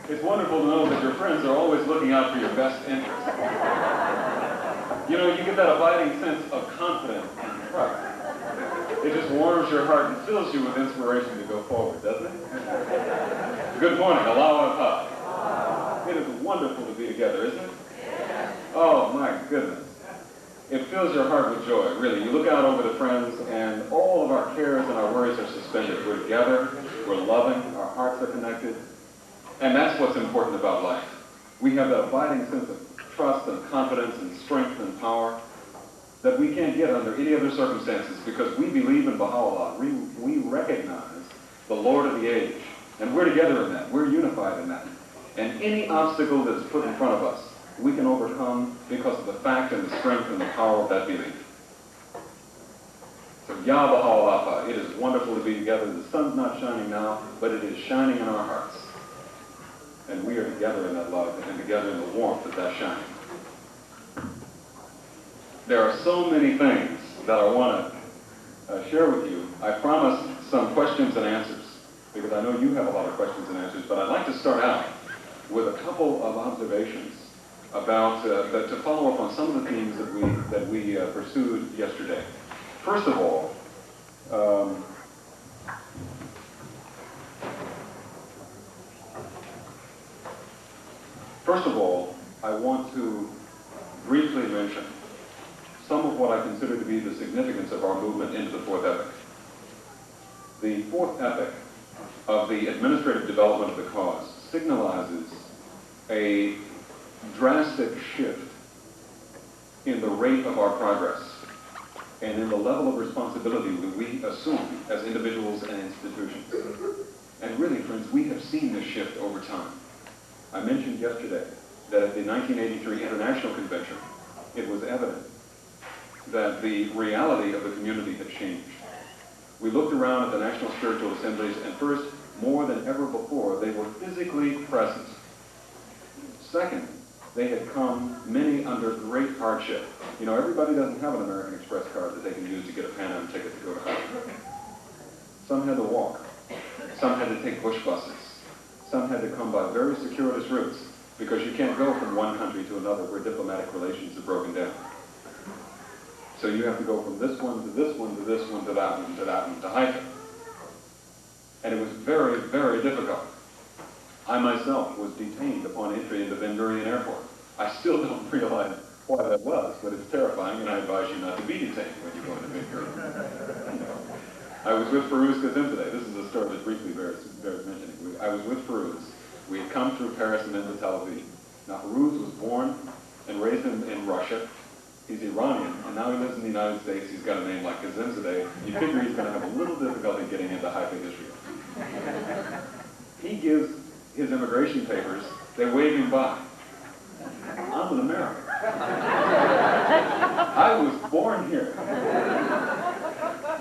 It's wonderful to know that your friends are always looking out for your best interests. You know, you get that abiding sense of confidence and trust. It just warms your heart and fills you with inspiration to go forward, doesn't it? Good morning. Aloha. It is wonderful to be together, isn't it? Oh, my goodness. It fills your heart with joy, really. You look out over the friends, and all of our cares and our worries are suspended. We're together, we're loving, our hearts are connected, and that's what's important about life. We have that abiding sense of trust and confidence and strength and power that we can't get under any other circumstances because we believe in Baha'u'llah. We recognize the Lord of the age, and we're together in that. We're unified in that. And any obstacle that is put in front of us, we can overcome because of the fact and the strength and the power of that belief. So, Ya Baha'u'llah, it is wonderful to be together. The sun's not shining now, but it is shining in our hearts. And we are together in that love and together in the warmth of that shining. There are so many things that I want to share with you. I promised some questions and answers because I know you have a lot of questions and answers, but I'd like to start out with a couple of observations about to follow up on some of the themes that we pursued yesterday. First of all, I want to briefly mention some of what I consider to be the significance of our movement into the fourth epoch. The fourth epoch of the administrative development of the cause signalizes a drastic shift in the rate of our progress and in the level of responsibility that we assume as individuals and institutions. And really, friends, we have seen this shift over time. I mentioned yesterday that at the 1983 International Convention, it was evident that the reality of the community had changed. We looked around at the National Spiritual Assemblies, and first, more than ever before, they were physically present. Second, they had come, many under great hardship. You know, everybody doesn't have an American Express card that they can use to get a Pan Am ticket to go to Harvard. Some had to walk. Some had to take bush buses. Some had to come by very circuitous routes because you can't go from one country to another where diplomatic relations are broken down. So you have to go from this one to this one to this one to that one to that one to Haifa. And it was very, very difficult. I myself was detained upon entry into Ben Gurion Airport. I still don't realize why that was, but it's terrifying, and I advise you not to be detained when you go into Ben Gurion. I was with Farouz Kazim today. This is a story that briefly bears mentioning. I was with Farouz. We had come through Paris and into Tel Aviv. Now, Farouz was born and raised in Russia. He's Iranian, and now he lives in the United States. He's got a name like Kazim today. You figure he's going to have a little difficulty getting into Haifa, Israel. He gives his immigration papers. They wave him by. I'm an American. I was born here.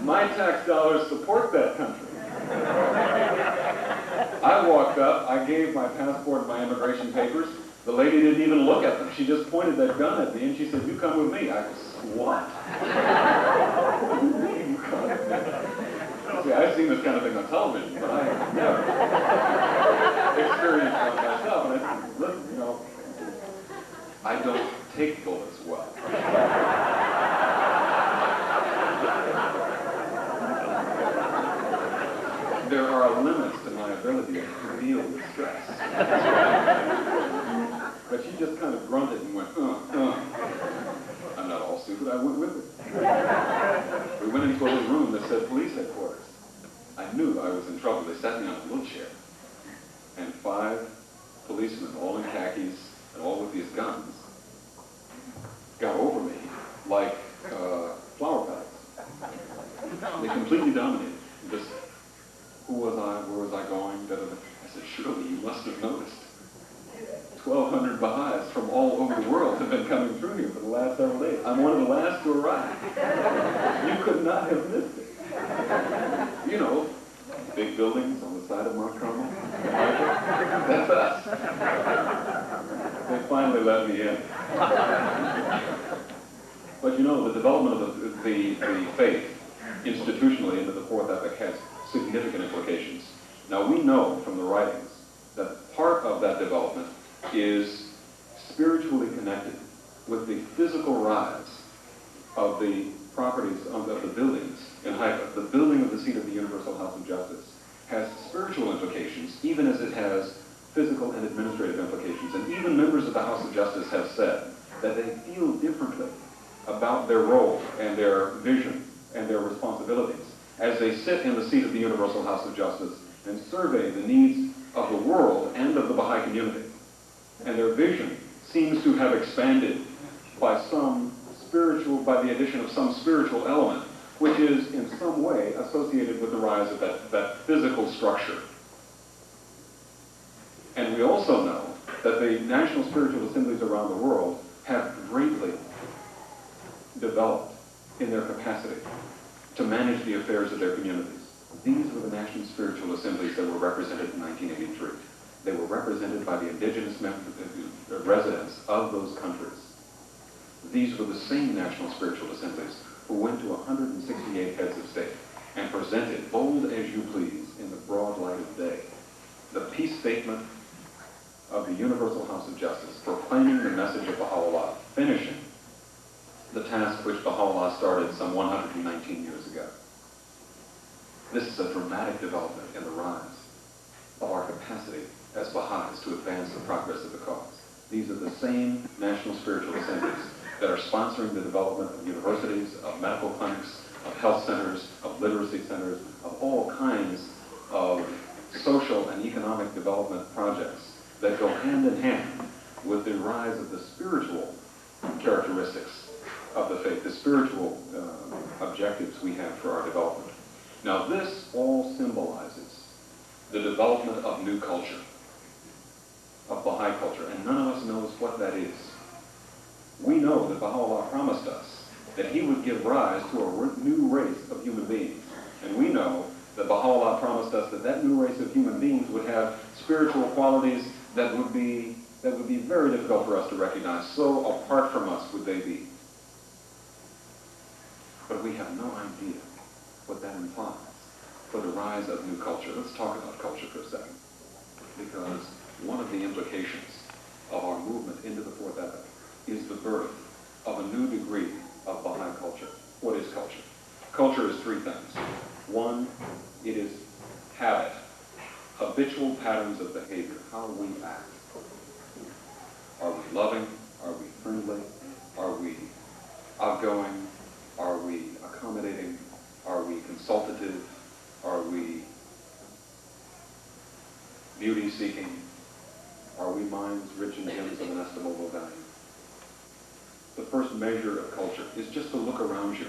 My tax dollars support that country. I walked up, I gave my passport and my immigration papers. The lady didn't even look at them. She just pointed that gun at me and she said, "You come with me." I was, "What?" See, I've seen this kind of thing on television, but I have never experienced it myself. And I said, "Look, you know, I don't take bullets well." There are limits to my ability to deal with stress. But she just kind of grunted and went, I'm not all stupid, I went with it. We went into a little room that said police headquarters. I knew I was in trouble. They sat me on a wheelchair. And 5 policemen, all in khakis and all with these guns, got over me like flower petals. They completely dominated. Just, who was I? Where was I going? Da, da, da. I said, "Surely you must have noticed. 1,200 Baha'is from all over the world have been coming through here for the last several days. I'm one of the last to arrive. You could not have missed it." You know, big buildings on the side of Mount Carmel. That's us. They finally let me in. But you know, the development of the faith institutionally into the fourth epoch has significant implications. Now, we know from the writings that part of that development is spiritually connected with the physical rise of the properties of the buildings in Haifa. The building of the seat of the Universal House of Justice has spiritual implications, even as it has physical and administrative implications. And even members of the House of Justice have said that they feel differently about their role and their vision and their responsibilities as they sit in the seat of the Universal House of Justice and survey the needs of the world and of the Baha'i community. And their vision seems to have expanded by the addition of some spiritual element, which is in some way associated with the rise of that physical structure. And we also know that the national spiritual assemblies around the world have greatly developed in their capacity to manage the affairs of their communities. These were the national spiritual assemblies that were represented in 1983. They were represented by the indigenous residents of those countries. These were the same national spiritual assemblies who went to 168 heads of state and presented, bold as you please, in the broad light of day, the peace statement of the Universal House of Justice, proclaiming the message of Baha'u'llah, finishing the task which Baha'u'llah started some 119 years ago. This is a dramatic development in the rise of our capacity as Baha'is to advance the progress of the cause. These are the same national spiritual assemblies that are sponsoring the development of universities, of medical clinics, of health centers, of literacy centers, of all kinds of social and economic development projects that go hand in hand with the rise of the spiritual characteristics of the faith, the spiritual objectives we have for our development. Now this all symbolizes the development of new culture, of Baha'i culture, and none of us knows what that is. We know that Baha'u'llah promised us that he would give rise to a new race of human beings. And we know that Baha'u'llah promised us that that new race of human beings would have spiritual qualities that would be very difficult for us to recognize. So apart from us would they be. But we have no idea what that implies for the rise of new culture. Let's talk about culture for a second. Because one of the implications of our movement into the fourth epoch is the birth of a new degree of Baha'i culture. What is culture? Culture is three things. One, it is habit, habitual patterns of behavior, how we act. Are we loving? Are we friendly? Are we outgoing? Are we accommodating? Are we consultative? Are we beauty-seeking? Are we minds rich in gems of inestimable value? The first measure of culture is just to look around you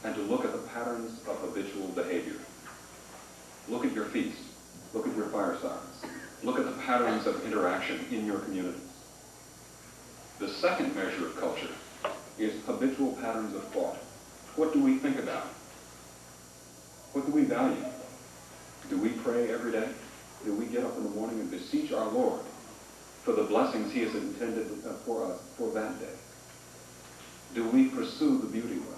and to look at the patterns of habitual behavior. Look at your feast. Look at your firesides. Look at the patterns of interaction in your communities. The second measure of culture is habitual patterns of thought. What do we think about? What do we value? Do we pray every day? Do we get up in the morning and beseech our Lord for the blessings he has intended for us for that day? Do we pursue the beauty way?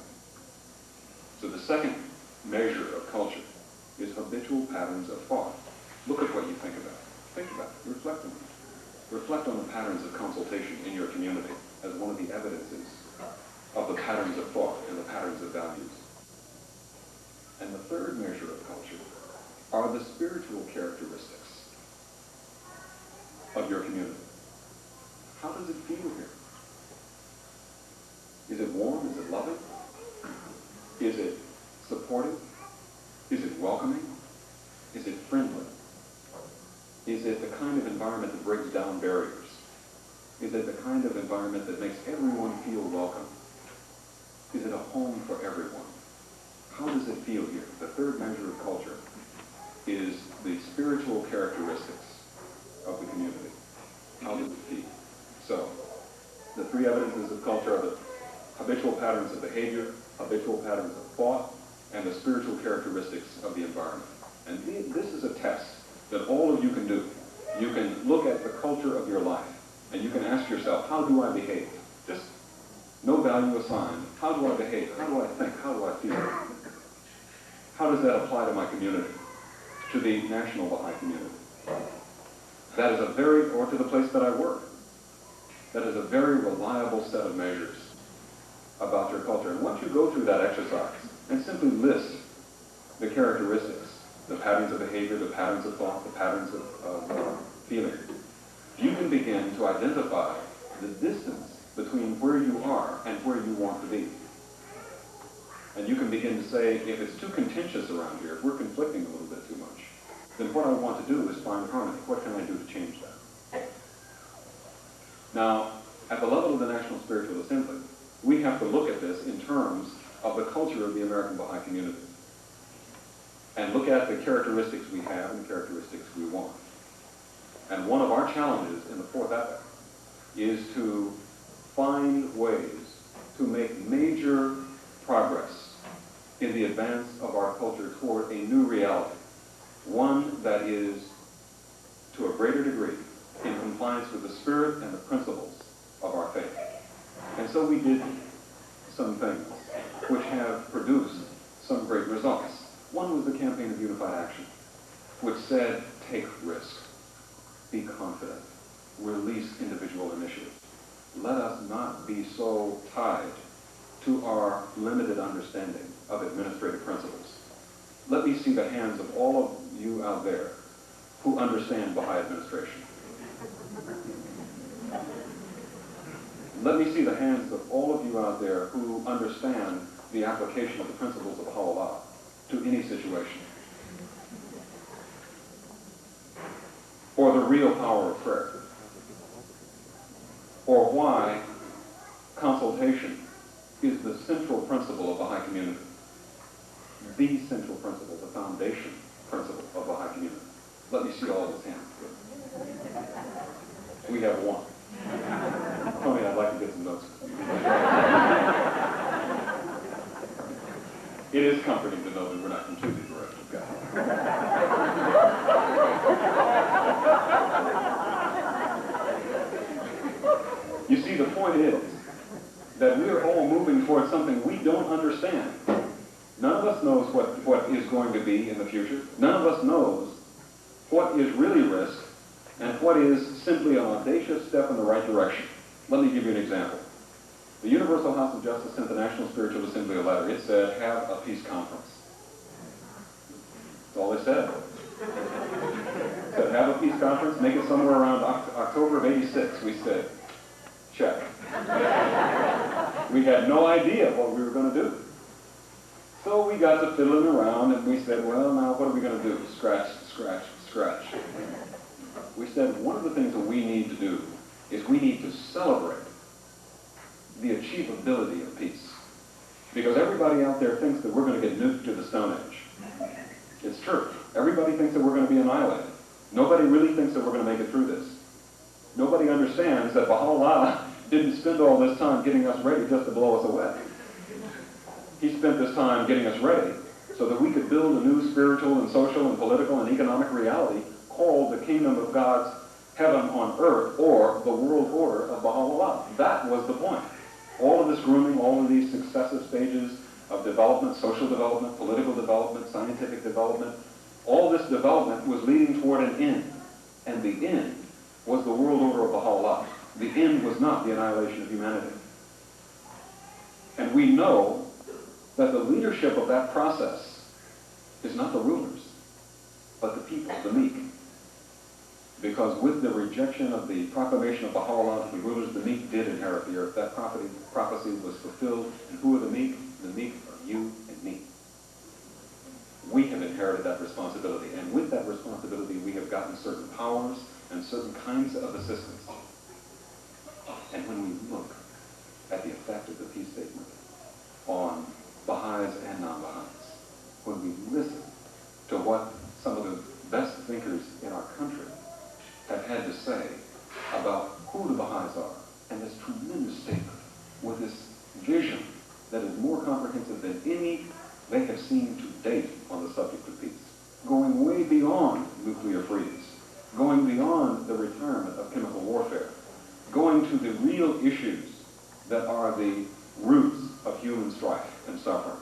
So the second measure of culture is habitual patterns of thought. Look at what you think about. Think about it. Reflect on it. Reflect on the patterns of consultation in your community as one of the evidences of the patterns of thought and the patterns of values. And the third measure of culture are the spiritual characteristics of your community. How does it feel here? Is it warm? Is it loving? Is it supportive? Is it welcoming? Is it friendly? Is it the kind of environment that breaks down barriers? Is it the kind of environment that makes everyone feel welcome? Is it a home for everyone? How does it feel here? The third measure of culture is the spiritual characteristics of the community. How does it feel? So, the three evidences of culture are the habitual patterns of behavior, habitual patterns of thought, and the spiritual characteristics of the environment. And this is a test that all of you can do. You can look at the culture of your life, and you can ask yourself, how do I behave? Just no value assigned. How do I behave? How do I think? How do I feel? How does that apply to my community, to the national Baha'i community? That is a very, or to the place that I work, that is a very reliable set of measures about your culture. And once you go through that exercise and simply list the characteristics, the patterns of behavior, the patterns of thought, the patterns of feeling, you can begin to identify the distance between where you are and where you want to be. And you can begin to say, if it's too contentious around here, if we're conflicting a little bit too much, then what I want to do is find harmony. What can I do to change that? Now, at the level of the National Spiritual Assembly, we have to look at this in terms of the culture of the American Baha'i community and look at the characteristics we have and the characteristics we want. And one of our challenges in the fourth epoch is to find ways to make major progress in the advance of our culture toward a new reality, one that is, to a greater degree, in compliance with the spirit and the principles of our faith. And so we did some things which have produced some great results. One was the Campaign of Unified Action, which said, take risk, be confident, release individual initiative. Let us not be so tied to our limited understanding of administrative principles. Let me see the hands of all of you out there who understand Baha'i administration. Let me see the hands of all of you out there who understand the application of the principles of Baha'u'llah to any situation. Or the real power of prayer. Or why consultation is the central principle of Baha'i community. The central principle, the foundation principle of Baha'i community. Let me see all those hands. We have one. Tony, I'd like to get some notes. It is comforting to know that we're not completely bereft of God. You see, the point is that we're all moving towards something we don't understand. None of us knows what is going to be in the future. None of us knows what is really risk and what is simply an audacious step in the right direction. Let me give you an example. The Universal House of Justice sent the National Spiritual Assembly a letter. It said, have a peace conference. That's all they said. It said, have a peace conference, make it somewhere around October of '86. We said, check. We had no idea what we were going to do. So we got to fiddling around and we said, well, now what are we going to do? Scratch, scratch, scratch. We said, one of the things that we need to do is we need to celebrate the achievability of peace. Because everybody out there thinks that we're going to get nuked to the Stone Age. It's true. Everybody thinks that we're going to be annihilated. Nobody really thinks that we're going to make it through this. Nobody understands that Baha'u'llah didn't spend all this time getting us ready just to blow us away. He spent this time getting us ready so that we could build a new spiritual and social and political and economic reality called the Kingdom of God's Heaven on Earth, or the world order of Baha'u'llah. That was the point. All of this grooming, all of these successive stages of development, social development, political development, scientific development, all this development was leading toward an end. And the end was the world order of Baha'u'llah. The end was not the annihilation of humanity. And we know that the leadership of that process is not the rulers, but the people, the meek. Because with the rejection of the proclamation of Baha'u'llah to the rulers, the meek did inherit the earth. That prophecy was fulfilled. And who are the meek? The meek are you and me. We have inherited that responsibility. And with that responsibility, we have gotten certain powers and certain kinds of assistance. And when we look at the effect of the peace statement on Baha'is and non-Baha'is, when we listen to what some of the best thinkers in our country have had to say about who the Baha'is are, and this tremendous statement with this vision that is more comprehensive than any they have seen to date on the subject of peace, going way beyond nuclear freeze, going beyond the retirement of chemical warfare, going to the real issues that are the roots of human strife and suffering.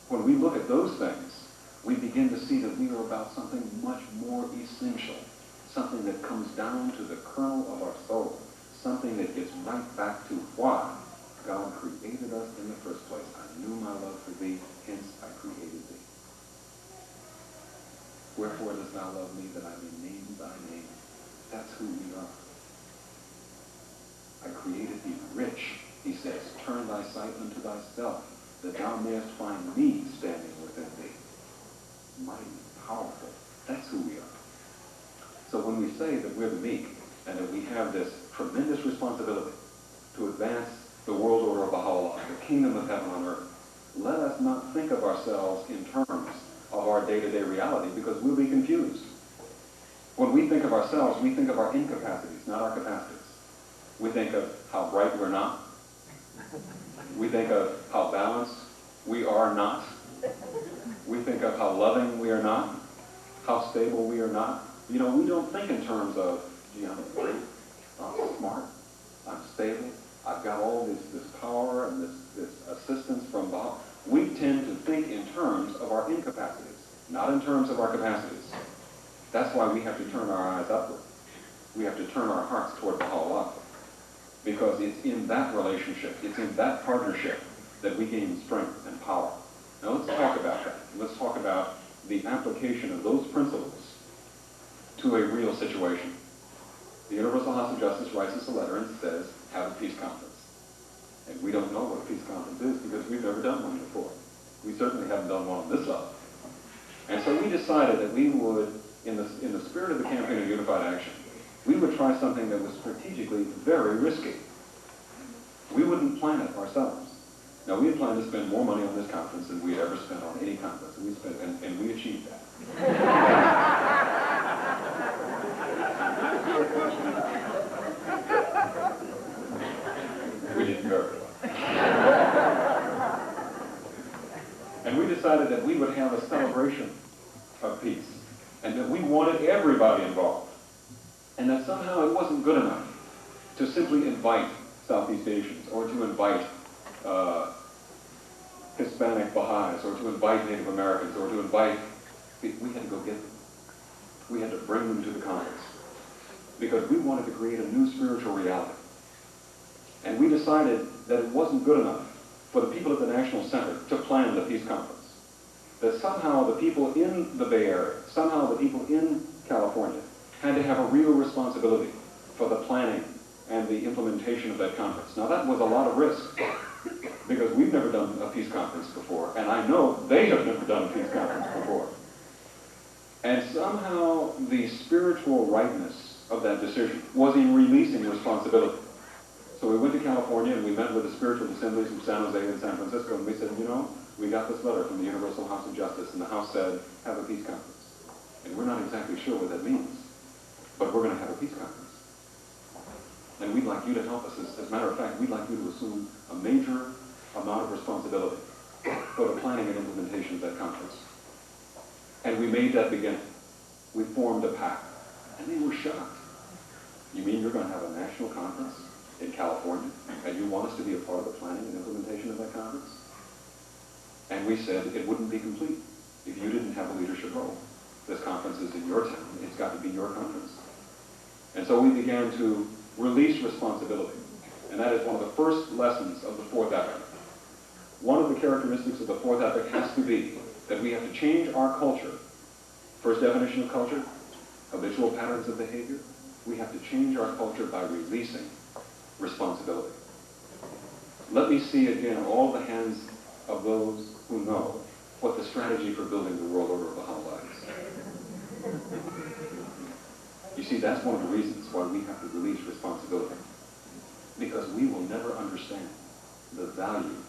When we look at those things, we begin to see that we are about something much more essential, something that comes down to the kernel of our soul, something that gets right back to why God created us in the first place. I knew my love for thee, hence I created thee. Wherefore dost thou love me, that I may name thy name? That's who we are. I created thee rich, he says. Turn thy sight unto thyself, that thou mayest find me standing within thee. Mighty, powerful. That's who we are. So when we say that we're the meek, and that we have this tremendous responsibility to advance the world order of Baha'u'llah, the kingdom of heaven on earth, let us not think of ourselves in terms of our day-to-day reality, because we'll be confused. When we think of ourselves, we think of our incapacities, not our capacities. We think of how bright we're not. We think of how balanced we are not. We think of how loving we are not, how stable we are not. You know, we don't think in terms of, gee, I'm great, I'm smart, I'm stable, I've got all this power and this assistance from Baha'i. We tend to think in terms of our incapacities, not in terms of our capacities. That's why we have to turn our eyes upward. We have to turn our hearts toward Baha'u'llah. Because it's in that relationship, it's in that partnership that we gain strength and power. Now let's talk about that. Let's talk about the application of those principles to a real situation. The Universal House of Justice writes us a letter and says, have a peace conference. And we don't know what a peace conference is because we've never done one before. We certainly haven't done one on this level. And so we decided that we would, in the spirit of the campaign of unified action, we would try something that was strategically very risky. We wouldn't plan it ourselves. Now, we had planned to spend more money on this conference than we had ever spent on any conference, and we achieved that. We did very well. And we decided that we would have a celebration of peace, and that we wanted everybody involved. And that somehow it wasn't good enough to simply invite Southeast Asians, or to invite Hispanic Baha'is, or to invite Native Americans, or to invite... We had to go get them. We had to bring them to the conference. Because we wanted to create a new spiritual reality. And we decided that it wasn't good enough for the people at the National Center to plan the peace conference. That somehow the people in the Bay Area, somehow the people in California, had to have a real responsibility for the planning and the implementation of that conference. Now that was a lot of risk, because we've never done a peace conference before, and I know they have never done a peace conference before. And somehow the spiritual rightness of that decision was in releasing responsibility. So we went to California and we met with the spiritual assemblies of San Jose and San Francisco, and we said, you know, we got this letter from the Universal House of Justice, and the House said, have a peace conference. And we're not exactly sure what that means, but we're going to have a peace conference. And we'd like you to help us. As a matter of fact, we'd like you to assume a major amount of responsibility for the planning and implementation of that conference. And we made that beginning. We formed a pact. And they were shocked. You mean you're going to have a national conference in California, and you want us to be a part of the planning and implementation of that conference? And we said it wouldn't be complete if you didn't have a leadership role. This conference is in your town. It's got to be your conference. And so we began to release responsibility. And that is one of the first lessons of the fourth epoch. One of the characteristics of the fourth epoch has to be that we have to change our culture. First definition of culture, habitual patterns of behavior. We have to change our culture by releasing responsibility. Let me see again all the hands of those who know what the strategy for building the world order of Baha'u'llah is. You see, that's one of the reasons why we have to release responsibility. Because we will never understand the value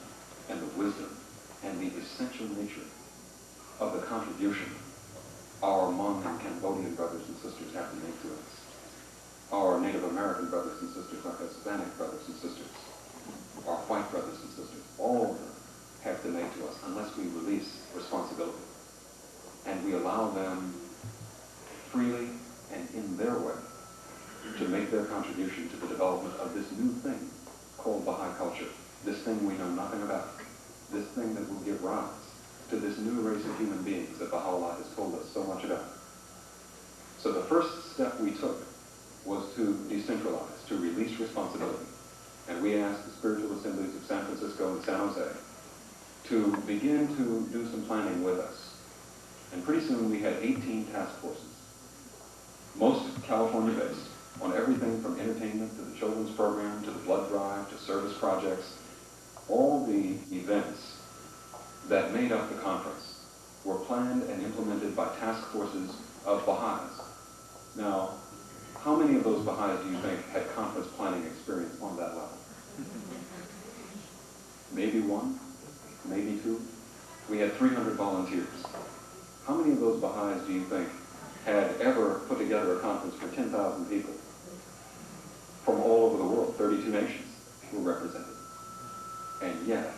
and the wisdom and the essential nature of the contribution our Hmong and Cambodian brothers and sisters have to make to us. Our Native American brothers and sisters, our Hispanic brothers and sisters, our white brothers and sisters, all of them have to make to us unless we release responsibility. And we allow them freely and in their way to make their contribution to the development of this new thing called Baha'i culture, this thing we know nothing about, this thing that will give rise to this new race of human beings that Baha'u'llah has told us so much about. So the first step we took was to decentralize, to release responsibility. And we asked the spiritual assemblies of San Francisco and San Jose to begin to do some planning with us. And pretty soon we had 18 task forces, most California-based, on everything from entertainment to the children's program, to the blood drive, to service projects. All the events that made up the conference were planned and implemented by task forces of Baha'is. Now, how many of those Baha'is do you think had conference planning experience on that level? Maybe one, maybe two. We had 300 volunteers. How many of those Baha'is do you think had ever put together a conference for 10,000 people from all over the world? 32 nations were represented. And yet,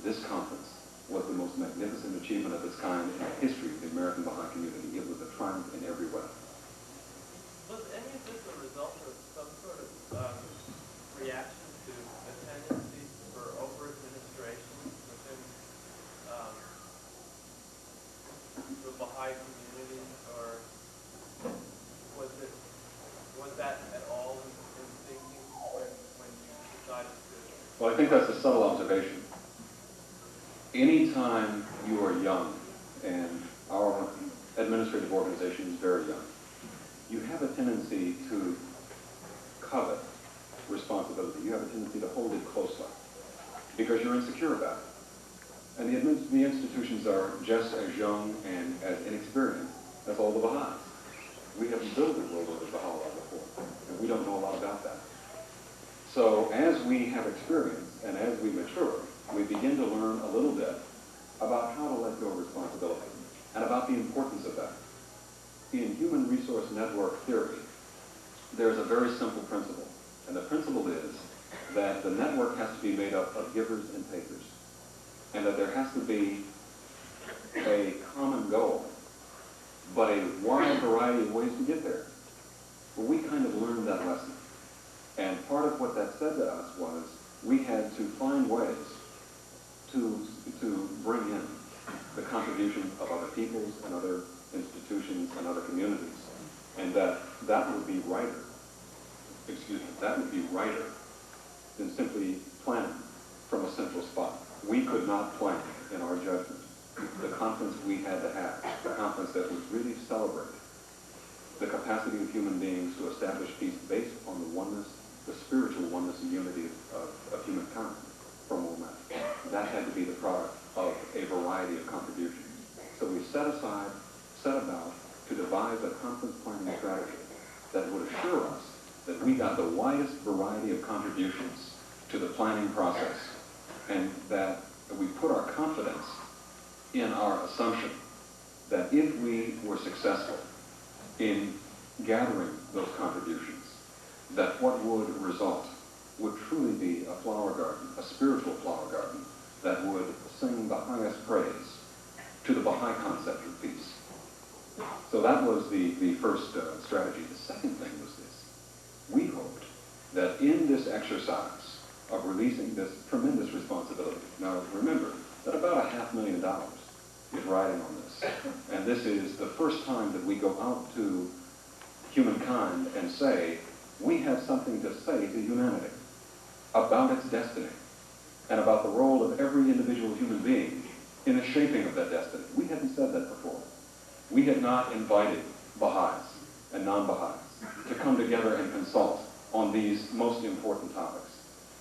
this conference was the most magnificent achievement of its kind in the history of the American Baha'i community. It was a triumph in every way. Was any of this a result of some sort of reaction to a tendency for over-administration within the Baha'i community, or was that at all in thinking when you decided to? Well, I think that's a subtle observation. Anytime you are young, and our administrative organization is very young, you have a tendency to covet responsibility. You have a tendency to hold it closely because you're insecure about it. And the institutions are just as young and as inexperienced as all the Baha'is. We haven't built a world over Baha'u'llah before, and we don't know a lot about that. So as we have experience and as we mature, we begin to learn a little bit about how to let go of responsibility and about the importance of that. In human resource network theory, there's a very simple principle, and the principle is that the network has to be made up of givers and takers, and that there has to be a common goal, but a wide variety of ways to get there. Well, we kind of learned that lesson, and part of what that said to us was we had to find ways to bring in the contribution of other peoples and other institutions and other communities, and that would be righter than simply planning from a central spot. We could not plan, in our judgment, the conference we had to have, the conference that would really celebrate the capacity of human beings to establish peace based on the oneness, the spiritual oneness and unity of humankind from all men. That had to be the product of a variety of contributions. So we set about to devise a conference planning strategy that would assure us that we got the widest variety of contributions to the planning process, and that we put our confidence in our assumption that if we were successful in gathering those contributions, that what would result would truly be a flower garden, a spiritual flower garden, that would sing the highest praise to the Baha'i concept of peace. So that was the first strategy. The second thing was this. We hoped that in this exercise of releasing this tremendous responsibility, now remember that about $500,000 is riding on this. And this is the first time that we go out to humankind and say, we have something to say to humanity about its destiny and about the role of every individual human being in the shaping of that destiny. We hadn't said that before. We had not invited Baha'is and non-Baha'is to come together and consult on these most important topics.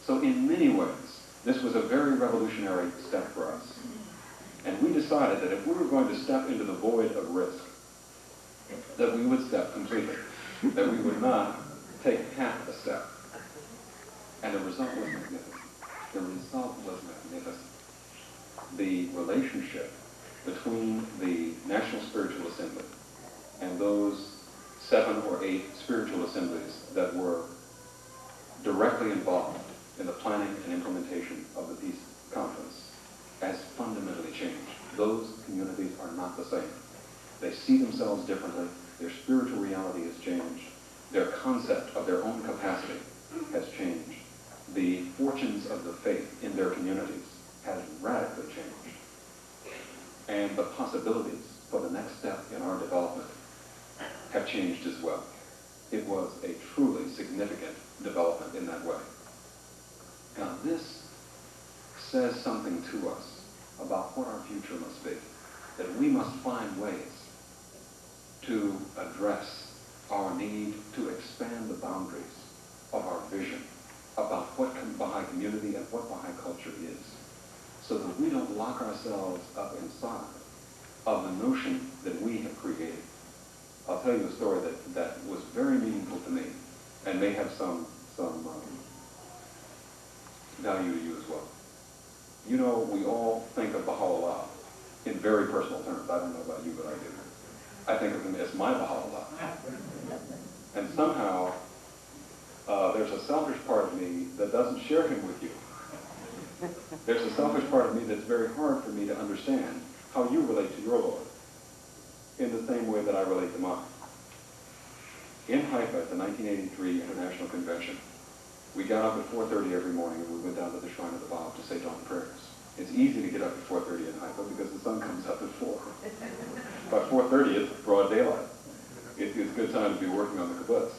So in many ways, this was a very revolutionary step for us. And we decided that if we were going to step into the void of risk, that we would step completely, that we would not take half a step. And the result was magnificent. The result was magnificent. The relationship between the National Spiritual Assembly and those 7 or 8 spiritual assemblies that were directly involved in the planning and implementation of the peace conference has fundamentally changed. Those communities are not the same. They see themselves differently. Their spiritual reality has changed. Their concept of their own capacity has changed. The fortunes of the faith in their communities has radically changed. And the possibilities for the next step in our development have changed It was a truly significant development in that way. Now this says something to us about what our future must be, that we must find ways to address our need to expand the boundaries of our vision about what Baha'i community and what Baha'i culture is, so that we don't lock ourselves up inside of the notion that we have created. I'll tell you a story that was very meaningful to me and may have some value to you as well. You know, we all think of Baha'u'llah in very personal terms. I don't know about you, but I do. I think of him as my Baha'u'llah. And somehow, there's a selfish part of me that doesn't share him with you. There's a selfish part of me that's very hard for me to understand how you relate to your Lord in the same way that I relate to mine. In Haifa at the 1983 International Convention, we got up at 4:30 every morning and we went down to the Shrine of the Bab to say dawn prayers. It's easy to get up at 4:30 in Haifa because the sun comes up at 4. By 4:30 it's broad daylight. It's a good time to be working on the kibbutz.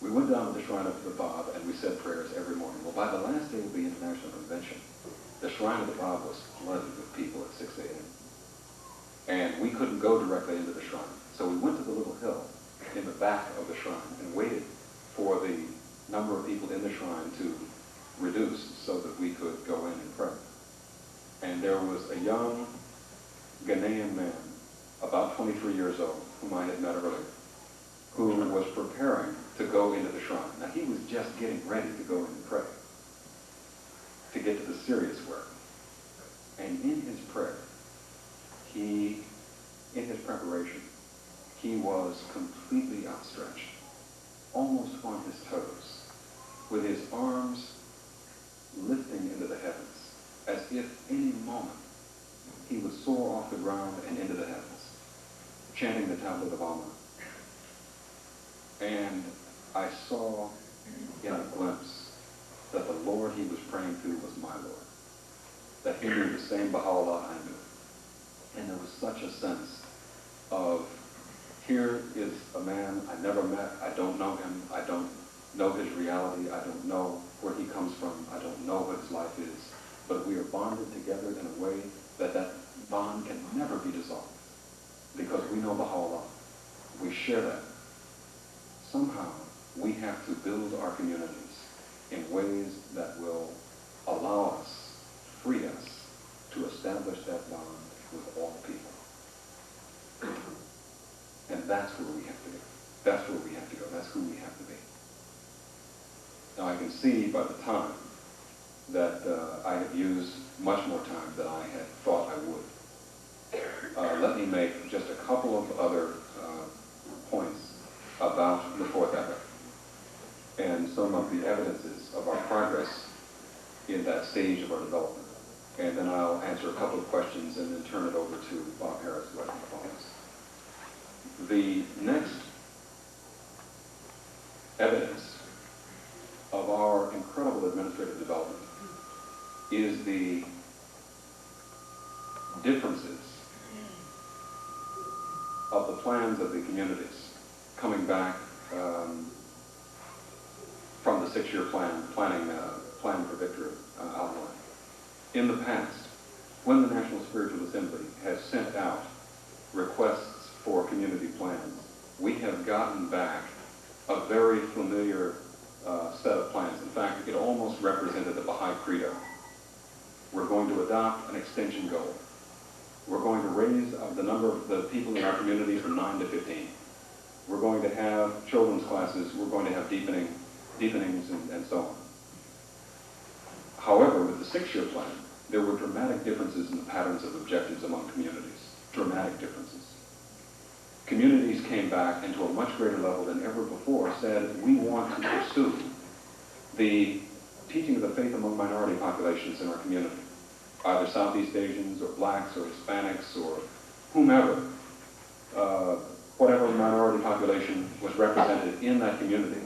We went down to the Shrine of the Bab and we said prayers every morning. Well, by the last day of the International Convention, the Shrine of the Bab was flooded with people at 6 a.m. And we couldn't go directly into the shrine. So we went to the little hill in the back of the shrine and waited for the number of people in the shrine to reduce so that we could go in and pray. And there was a young Ghanaian man, about 23 years old, whom I had met earlier, who was preparing to go into the shrine. Now he was just getting ready to go in and pray, to get to the serious work. And in his prayer, in his preparation, he was completely outstretched, almost on his toes, with his arms lifting into the heavens, as if any moment he would soar off the ground and into the heavens, chanting the tablet of Alma. And I saw in a glimpse that the Lord he was praying to was my Lord, that he knew the same Baha'u'llah I knew. And there was such a sense of, here is a man I never met, I don't know him, I don't know his reality, I don't know where he comes from, I don't know what his life is, but we are bonded together in a way that that bond can never be dissolved, because we know Baha'u'llah, we share that. Somehow, we have to build our communities in ways that will allow us, free us, to establish that bond with all people. And that's where we have to go. That's where we have to go. That's who we have to be. Now I can see by the time that I have used much more time than I had thought I would. Let me make just a couple of other points about the fourth epoch and some of the evidences of our progress in that stage of our development. And then I'll answer a couple of questions and then turn it over to Bob Harris, who I think follows. The next evidence of our incredible administrative development is the differences of the plans of the communities coming back from the 6-year plan for Victory outline. In the past, when the National Spiritual Assembly has sent out requests for community plans, we have gotten back a very familiar set of plans. In fact, it almost represented the Baha'i credo. We're going to adopt an extension goal. We're going to raise the number of the people in our community from 9 to 15. We're going to have children's classes. We're going to have deepenings and so on. However, with the 6-year plan, there were dramatic differences in the patterns of objectives among communities. Dramatic differences. Communities came back and to a much greater level than ever before said, we want to pursue the teaching of the faith among minority populations in our community, either Southeast Asians or blacks or Hispanics or whomever, whatever minority population was represented in that community.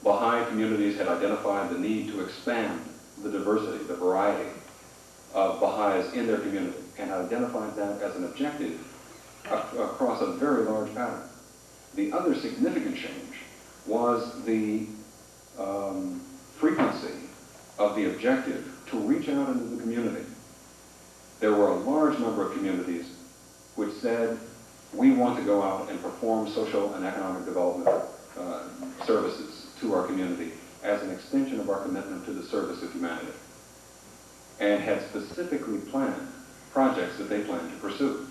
Baha'i communities had identified the need to expand the diversity, the variety of Baha'is in their community, and identified that as an objective across a very large pattern. The other significant change was the frequency of the objective to reach out into the community. There were a large number of communities which said, we want to go out and perform social and economic development services to our community as an extension of our commitment to the service of humanity, and had specifically planned projects that they planned to pursue.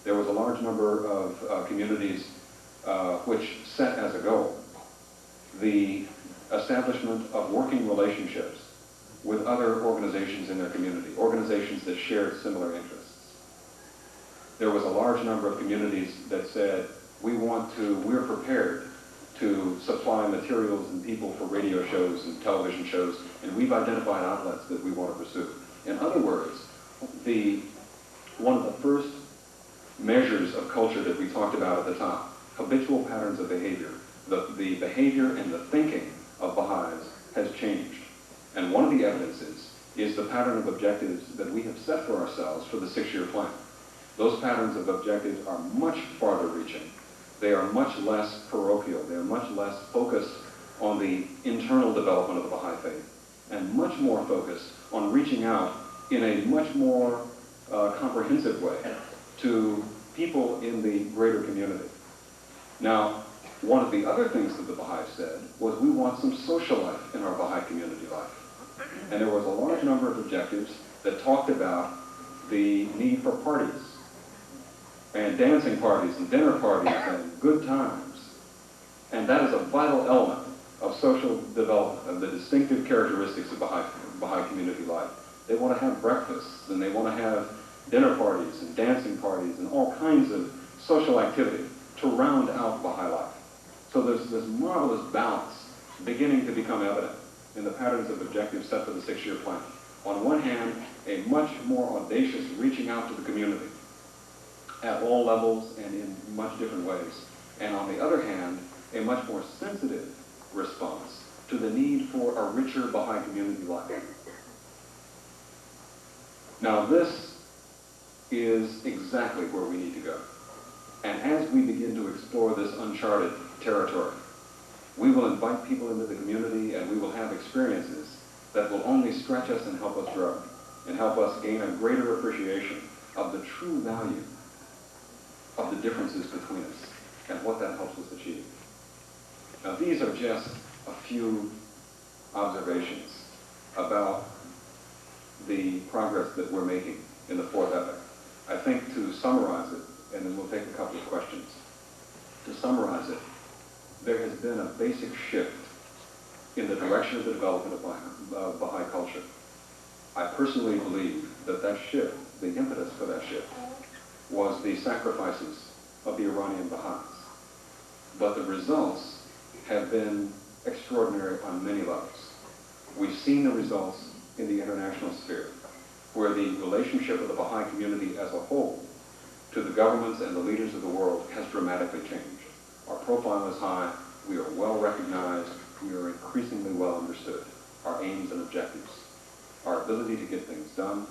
There was a large number of communities which set as a goal the establishment of working relationships with other organizations in their community, organizations that shared similar interests. There was a large number of communities that said, we're prepared to supply materials and people for radio shows and television shows, and we've identified outlets that we want to pursue. In other words, one of the first measures of culture that we talked about at the top, habitual patterns of behavior, the behavior and the thinking of Baha'is has changed. And one of the evidences is the pattern of objectives that we have set for ourselves for the 6-year plan. Those patterns of objectives are much farther reaching. They are much less parochial. They are much less focused on the internal development of the Baha'i faith, and much more focused on reaching out in a much more comprehensive way to people in the greater community. Now, one of the other things that the Baha'is said was, we want some social life in our Baha'i community life. And there was a large number of objectives that talked about the need for parties, and dancing parties, and dinner parties, and good times. And that is a vital element of social development, of the distinctive characteristics of Baha'i community life. They want to have breakfasts, and they want to have dinner parties, and dancing parties, and all kinds of social activity to round out Baha'i life. So there's this marvelous balance beginning to become evident in the patterns of objectives set for the 6-year plan. On one hand, a much more audacious reaching out to the community at all levels and in much different ways. And on the other hand, a much more sensitive response to the need for a richer Baha'i community life. Now this is exactly where we need to go. And as we begin to explore this uncharted territory, we will invite people into the community, and we will have experiences that will only stretch us and help us grow, and help us gain a greater appreciation of the true value of the differences between us and what that helps us achieve. Now, these are just a few observations about the progress that we're making in the 4th epoch. I think to summarize it, and then we'll take a couple of questions. To summarize it, there has been a basic shift in the direction of the development of Baha'i culture. I personally believe that that shift, the impetus for that shift, was the sacrifices of the Iranian Baha'is. But the results have been extraordinary on many levels. We've seen the results in the international sphere, where the relationship of the Baha'i community as a whole to the governments and the leaders of the world has dramatically changed. Our profile is high, we are well recognized, we are increasingly well understood, our aims and objectives, our ability to get things done,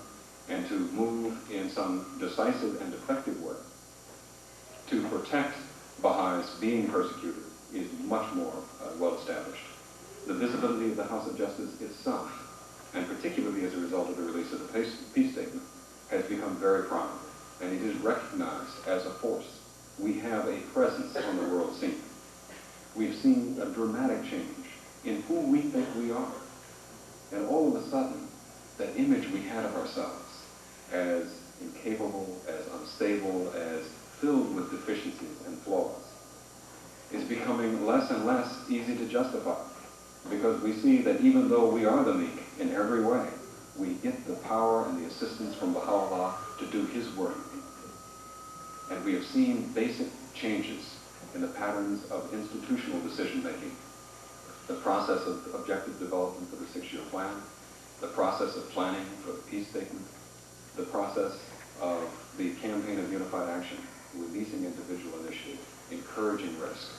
and to move in some decisive and effective way to protect Baha'is being persecuted is much more well established. The visibility of the House of Justice itself, and particularly as a result of the release of the peace statement, has become very prominent, and it is recognized as a force. We have a presence on the world scene. We've seen a dramatic change in who we think we are. And all of a sudden, that image we had of ourselves as incapable, as unstable, as filled with deficiencies and flaws, is becoming less and less easy to justify. Because we see that even though we are the meek in every way, we get the power and the assistance from Baha'u'llah to do his work. And we have seen basic changes in the patterns of institutional decision-making, the process of objective development for the 6-year plan, the process of planning for the peace statement, the process of the campaign of unified action, releasing individual initiative, encouraging risk,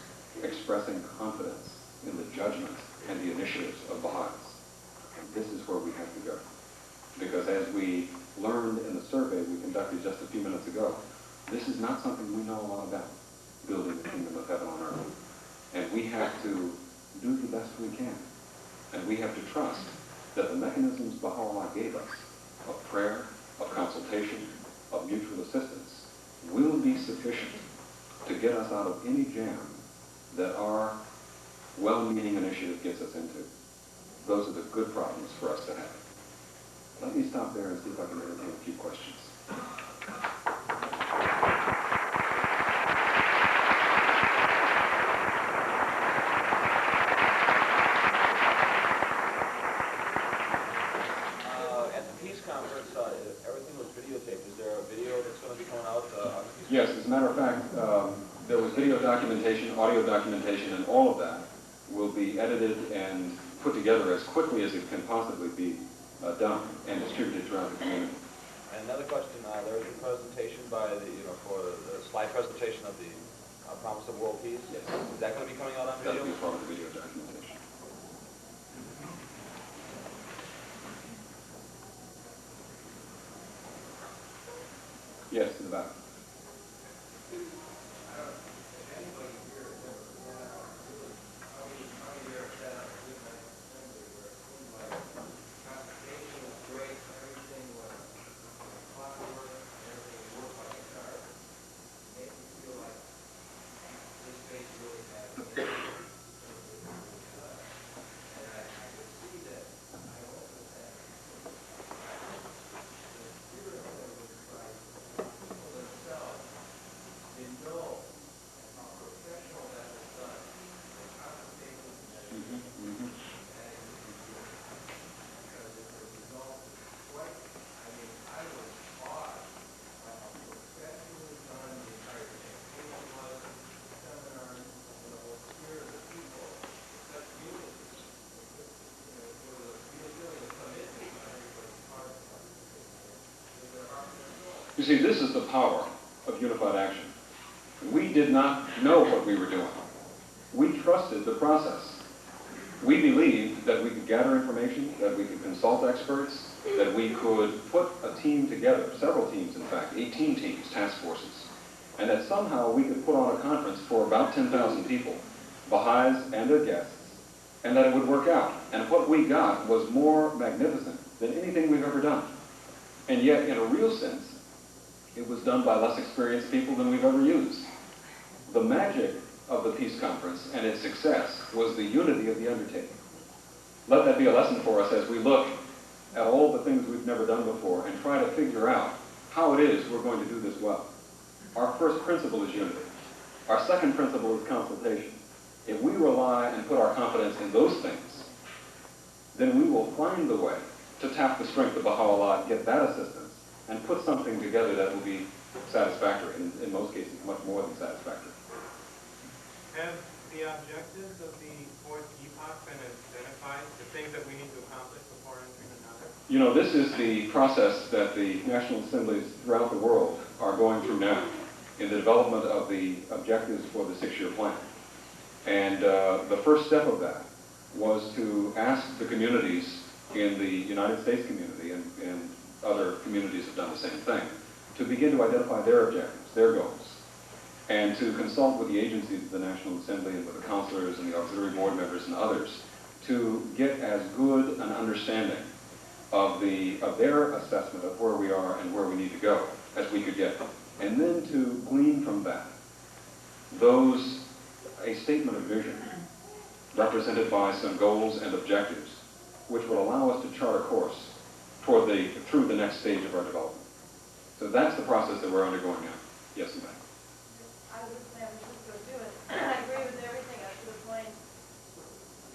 expressing confidence in the judgment and the initiatives of Baha'is. And this is where we have to go. Because as we learned in the survey we conducted just a few minutes ago, this is not something we know a lot about. building the kingdom of heaven on earth. And we have to do the best we can. And we have to trust that the mechanisms Baha'u'llah gave us of prayer, of consultation, of mutual assistance will be sufficient to get us out of any jam that our well-meaning initiative gets us into. Those are the good problems for us to have. Let me stop there and see if I can entertain a few questions. Yes, as a matter of fact, there was video documentation, audio documentation, and all of that will be edited and put together as quickly as it can possibly be done and distributed throughout the community. And another question, there is a presentation by the, for the slide presentation of the Promise of World Peace. Yes. Is that going to be coming out on video? That will be part of the video documentation. Yes, in the back. You see, this is the power of unified action. We did not know what we were doing. We trusted the process. We believed that we could gather information, that we could consult experts, that we could put a team together, several teams in fact, 18 teams, task forces, and that somehow we could put on a conference for about 10,000 people, Baha'is and their guests, and that it would work out. And what we got was more magnificent than anything we've ever done. And yet, in a real sense, it was done by less experienced people than we've ever used. The magic of the peace conference and its success was the unity of the undertaking. Let that be a lesson for us as we look at all the things we've never done before and try to figure out how it is we're going to do this well. Our first principle is unity. Our second principle is consultation. If we rely and put our confidence in those things, then we will find the way to tap the strength of Baha'u'llah and get that assistance and put something together that will be satisfactory, and in most cases, much more than satisfactory. Have the objectives of the fourth epoch been identified, the things that we need to accomplish before entering another? You know, this is the process that the National Assemblies throughout the world are going through now in the development of the objectives for the 6-year plan. And the first step of that was to ask the communities in the United States community, and other communities have done the same thing, to begin to identify their objectives, their goals, and to consult with the agencies of the National Assembly and with the counselors and the auxiliary board members and others to get as good an understanding of their assessment of where we are and where we need to go as we could get. And then to glean from that a statement of vision represented by some goals and objectives which will allow us to chart a course through the next stage of our development. So that's the process that we're undergoing now. Yes, ma'am. I was just going to do it. I agree with everything up to the point.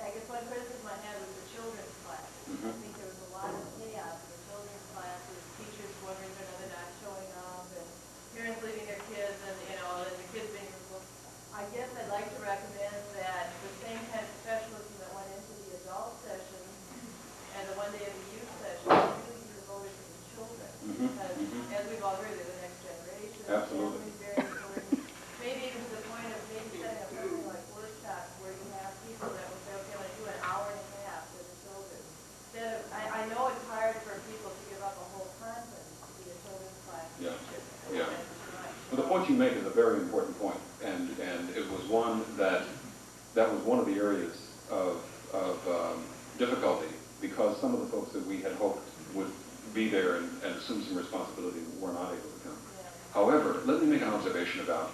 I guess one criticism I had was the children's class. I think there was a lot of chaos in the children's classes, teachers wondering whether they're not showing up, and parents leaving their kids, and and the kids being removed. I guess I'd like to recommend that the same kind of specialism that went into the adult session and the one day of the youth session really be devoted to the children. Because as we've all heard, they're the next generation. Absolutely. It's very important. Maybe even to the point of maybe setting up something like workshops where you have people that will say, okay, I'm going to do an hour and a half with the children. Instead of, I know it's hard for people to give up a whole conference to be a children's class. Yeah. Yeah. Well, the point you make is a very important point, and that was one of the areas of difficulty, because some of the folks that we had hoped would be there and assume some responsibility were not able to come. However, let me make an observation about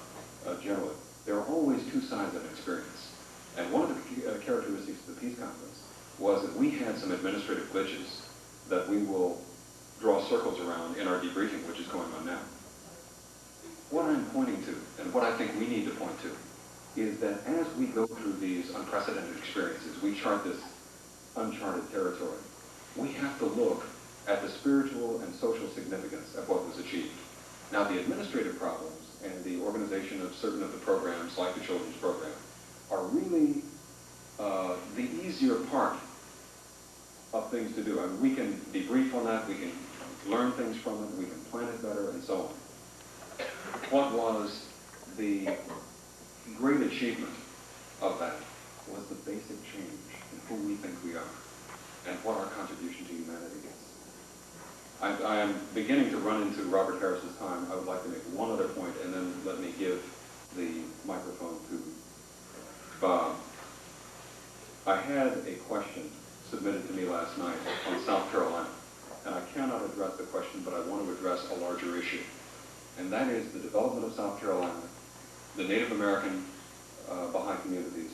generally. There are always two sides of an experience. And one of the characteristics of the Peace Conference was that we had some administrative glitches that we will draw circles around in our debriefing, which is going on now. What I'm pointing to, and what I think we need to point to, is that as we go through these unprecedented experiences, we chart this uncharted territory, we have to look at the spiritual and social significance of what was achieved. Now, the administrative problems and the organization of certain of the programs, like the children's program, are really the easier part of things to do. I mean, we can debrief on that, we can learn things from it, we can plan it better, and so on. What was the great achievement of that was the basic change in who we think we are and what our contribution to humanity is. I am beginning to run into Robert Harris's time. I would like to make one other point, and then let me give the microphone to Bob. I had a question submitted to me last night on South Carolina, and I cannot address the question, but I want to address a larger issue, and that is the development of South Carolina, the Native American Baha'i communities,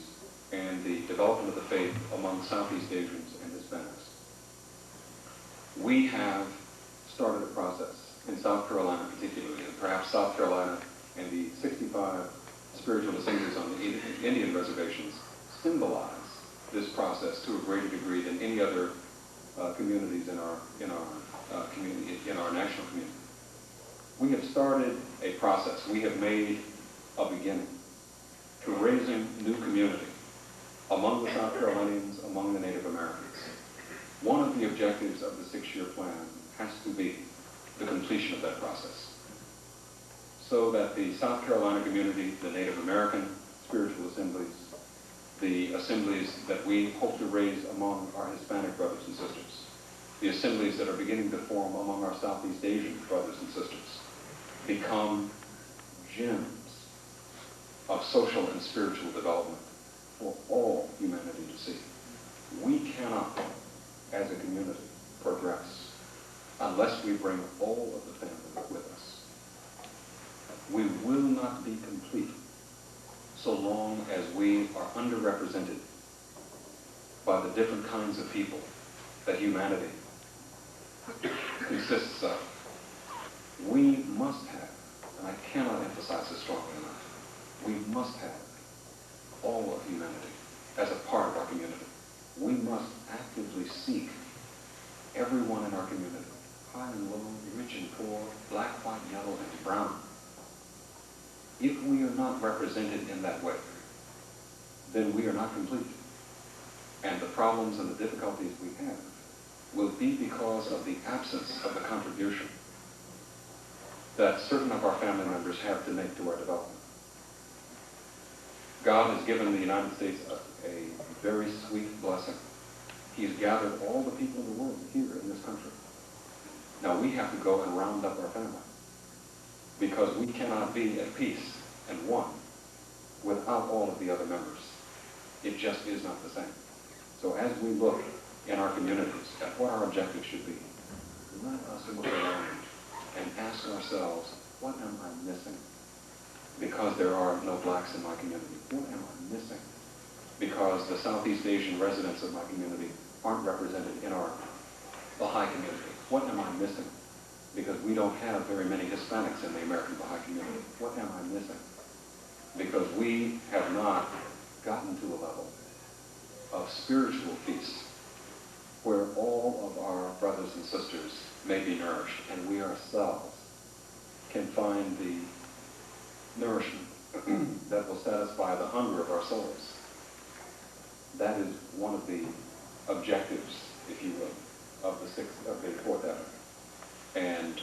and the development of the faith among Southeast Asians and Hispanics. We have started a process in South Carolina particularly, and perhaps South Carolina and the 65 spiritual assemblies on the Indian reservations symbolize this process to a greater degree than any other communities in our community, in our national community. We have started a process. We have made a beginning to raising new community among the South Carolinians, among the Native Americans. One of the objectives of the 6-year plan has to be the completion of that process, so that the South Carolina community, the Native American spiritual assemblies, the assemblies that we hope to raise among our Hispanic brothers and sisters, the assemblies that are beginning to form among our Southeast Asian brothers and sisters, become gems of social and spiritual development for all humanity to see. We cannot, as a community, progress unless we bring all of the family with us. We will not be complete so long as we are underrepresented by the different kinds of people that humanity consists of. We must have, and I cannot emphasize this strongly enough, we must have all of humanity as a part of our community. We must actively seek everyone in our community, high and low, rich and poor, black, white, yellow, and brown. If we are not represented in that way, then we are not complete. And the problems and the difficulties we have will be because of the absence of the contribution that certain of our family members have to make to our development. God has given the United States a very sweet blessing. He's gathered all the people in the world here in this country. Now we have to go and round up our family, because we cannot be at peace and one without all of the other members. It just is not the same. So as we look in our communities at what our objectives should be, let us look around and ask ourselves, what am I missing? Because there are no blacks in my community. What am I missing? Because the Southeast Asian residents of my community aren't represented in our Baha'i community. What am I missing? Because we don't have very many Hispanics in the American Baha'i community. What am I missing? Because we have not gotten to a level of spiritual peace where all of our brothers and sisters may be nourished, and we ourselves can find the nourishment that will satisfy the hunger of our souls. That is one of the objectives, if you will, of the fourth epoch. And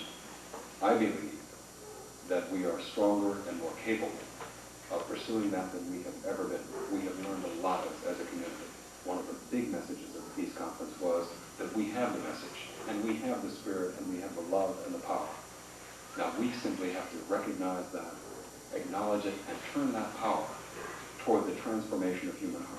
I believe that we are stronger and more capable of pursuing that than we have ever been. We have learned a lot as a community. One of the big messages of the Peace Conference was that we have the message, and we have the spirit, and we have the love and the power. Now we simply have to recognize that, acknowledge it, and turn that power toward the transformation transformation of human